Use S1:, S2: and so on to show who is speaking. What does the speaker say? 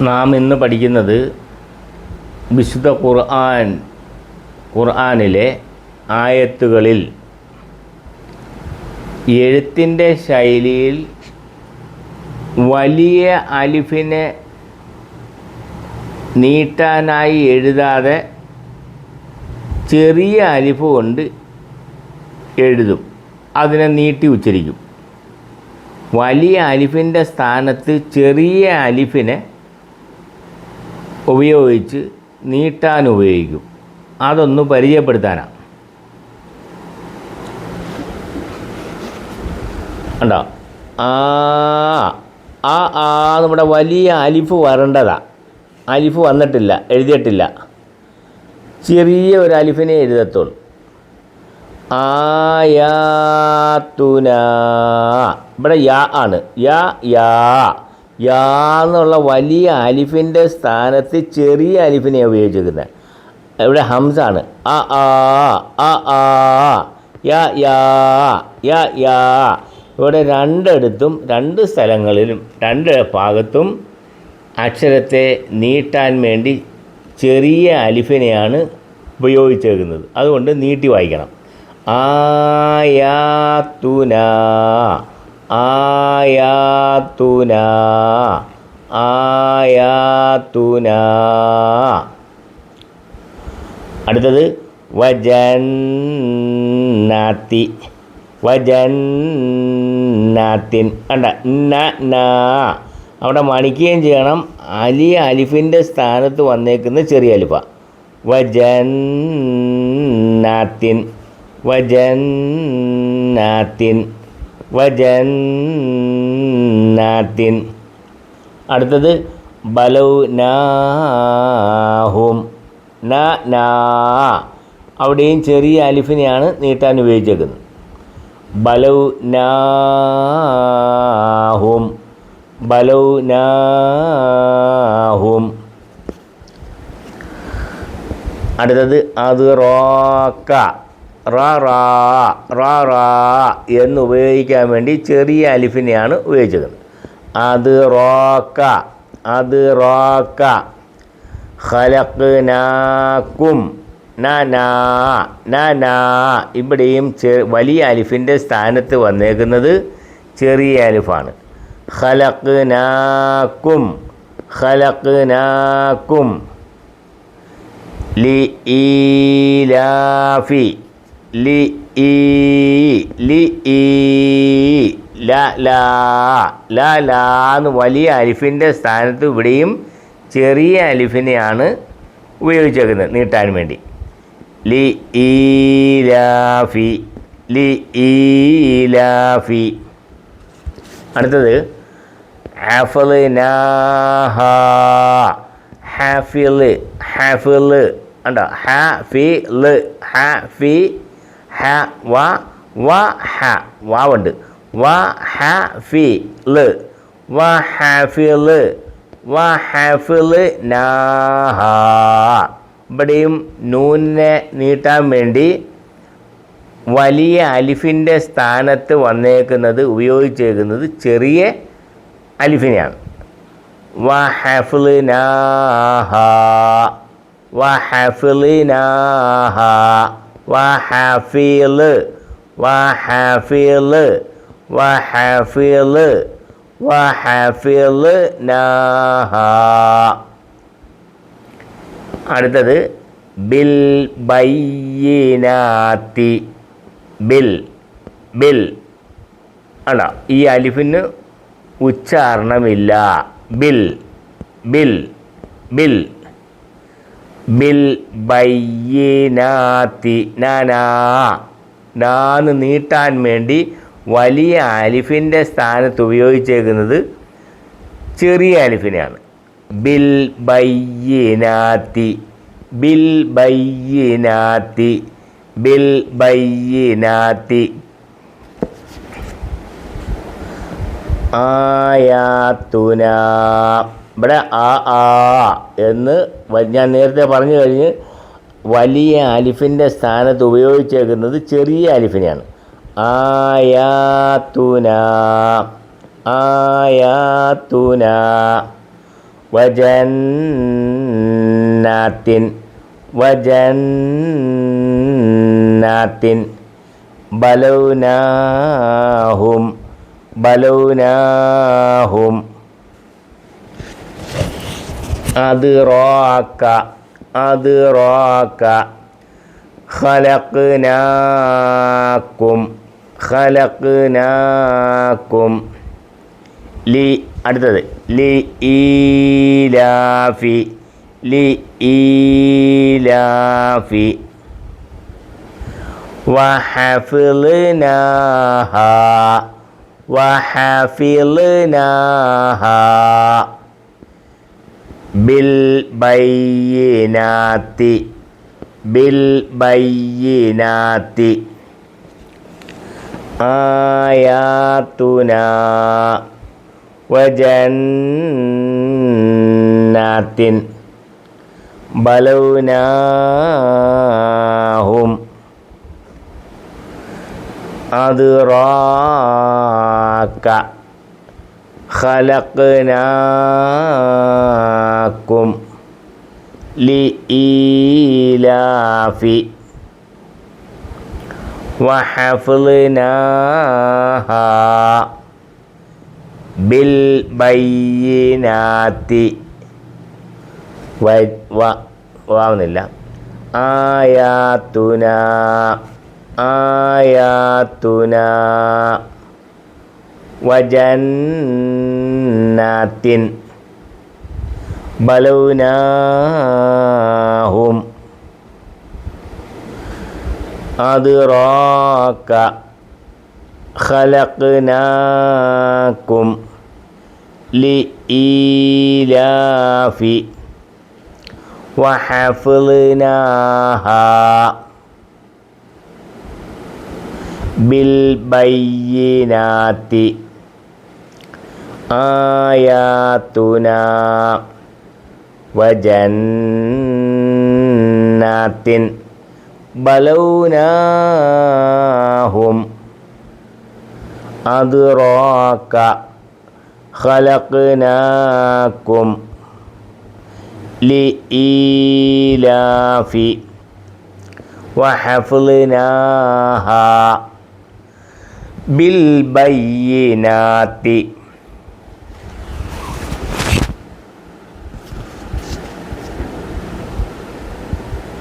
S1: നാം ഇന്ന് പഠിക്കുന്നത് വിശുദ്ധ ഖുർആനിലെ ആയത്തുകളിൽ എഴുത്തിൻ്റെ ശൈലിയിൽ വലിയ അലിഫിനെ നീട്ടാനായി എഴുതാതെ ചെറിയ അലിഫ് കൊണ്ട് എഴുതും, അതിനെ നീട്ടി ഉച്ചരിക്കും. വലിയ അലിഫിൻ്റെ സ്ഥാനത്ത് ചെറിയ അലിഫിനെ ഉപയോഗിച്ച് നീട്ടാൻ ഉപയോഗിക്കും. അതൊന്ന് പരിചയപ്പെടുത്താനാണ്. ഉണ്ടോ? നമ്മുടെ വലിയ അലിഫ് വരേണ്ടതാണ്. അലിഫ് വന്നിട്ടില്ല, എഴുതിയിട്ടില്ല. ചെറിയ ഒരു അലിഫിനെ എഴുതത്തുള്ളൂ. ആയാത്തുന, ഇവിടെ യാ ആണ്. യാ എന്നുള്ള വലിയ അലിഫിൻ്റെ സ്ഥാനത്ത് ചെറിയ അലിഫിനെ ഉപയോഗിച്ചിരിക്കുന്നത്. ഇവിടെ ഹംസാണ്. യാ. ഇവിടെ രണ്ടിടത്തും, രണ്ട് സ്ഥലങ്ങളിലും, രണ്ട് ഭാഗത്തും അക്ഷരത്തെ നീട്ടാൻ വേണ്ടി ചെറിയ അലിഫിനെയാണ് ഉപയോഗിച്ചേക്കുന്നത്. അതുകൊണ്ട് നീട്ടി വായിക്കണം. ആയാത്തുന. അടുത്തത് വജന്നാത്തിൻ. കണ്ട, അവിടെ മണിക്കുകയും ചെയ്യണം. അലിഫിൻ്റെ സ്ഥാനത്ത് വന്നേക്കുന്ന ചെറിയ അലിഫ. വജന്നാത്തിൻ. അടുത്തത് ബലൗനാഹും. അവിടെയും ചെറിയ അലിഫിനെയാണ് നീട്ടാൻ ഉപയോഗിച്ചേക്കുന്നത്. ബലൗനാഹും. അടുത്തത് അത് റോക്ക. എന്ന് ഉപയോഗിക്കാൻ വേണ്ടി ചെറിയ അലിഫിനെയാണ് ഉപയോഗിച്ചത്. അത് റോക്ക. ഖലഖ്നാക്കും. ഇവിടെയും വലിയ അലിഫിൻ്റെ സ്ഥാനത്ത് വന്നേക്കുന്നത് ചെറിയ അലിഫാണ്. ഖലഖ്നാക്കും. ലിഈലാഫി. എന്ന് വലിയ അലിഫിൻ്റെ സ്ഥാനത്ത് ഇവിടെയും ചെറിയ അലിഫിനെയാണ് ഉപയോഗിച്ചേക്കുന്നത് നീട്ടാൻ വേണ്ടി. ലിഈലാഫി. അടുത്തത് ഹാഫിള്. ഉണ്ടോ? വാവുണ്ട്. ഇവിടെയും നൂനെ നീട്ടാൻ വേണ്ടി വലിയ അലിഫിൻ്റെ സ്ഥാനത്ത് വന്നേക്കുന്നത്, ഉപയോഗിച്ചേക്കുന്നത് ചെറിയ അലിഫിനെയാണ്. അടുത്തത് ബിൽ ബയ്യിനാത്തി. ബിൽ അല്ല, ഈ അലിഫിന് ഉച്ചാരണമില്ല. ബിൽ ബയ്യിനാത്തി. നാന്ന് നീട്ടാൻ വേണ്ടി വലിയ അലിഫിൻ്റെ സ്ഥാനത്ത് ഉപയോഗിച്ചേക്കുന്നത് ചെറിയ അലിഫിനെയാണ്. ബിൽ ബയ്യിനാത്തി. ആയാത്തുന. ഇവിടെ എന്ന് ഞാൻ നേരത്തെ പറഞ്ഞു കഴിഞ്ഞ് വലിയ അലിഫിൻ്റെ സ്ഥാനത്ത് ഉപയോഗിച്ചേക്കുന്നത് ചെറിയ അലിഫിനെയാണ്. ആയാത്തുന. വജന്നാത്തിൻ വജന്നാത്തിൻ ബലൗനാഹും ബലൗനാഹും അദ്റാക അദ്റാക ഖലഖ്നാകും ഖലഖ്നാകും ലി അടുത്തത് ലി ഈലാഫി ലി ഈലാഫി വഹഫിൾനാഹാ വഹഫിൾനാഹാ ബിൽ ബയ്യിനാത്തി ബിൽ ബയ്യിനാത്തി ആയാതുനാ വജന്നാത്തിൻ ബലൗനാഹും അദ്റാക ഖലഖ്നാകും ലിഈലാഫി വഹഫിൾനാഹാ ബിൽ ബയ്യിനാത്തി വാവുന്നില്ല ആയാതുനാ ആയാതുനാ വജന്നാത്തിൻ ബലൗനാഹും അദ്റാക ഖലഖ്നാകും ലിഈലാഫി വഹഫിൾനാഹാ ബിൽ ബയ്യിനാത്തി ആയാതുനാ വജന്നാത്തിൻ ബലൗനാഹും അദ്റാക ഖലഖ്നാകും ലിഈലാഫി വഹഫിൾനാഹാ ബിൽ ബയ്യിനാത്തി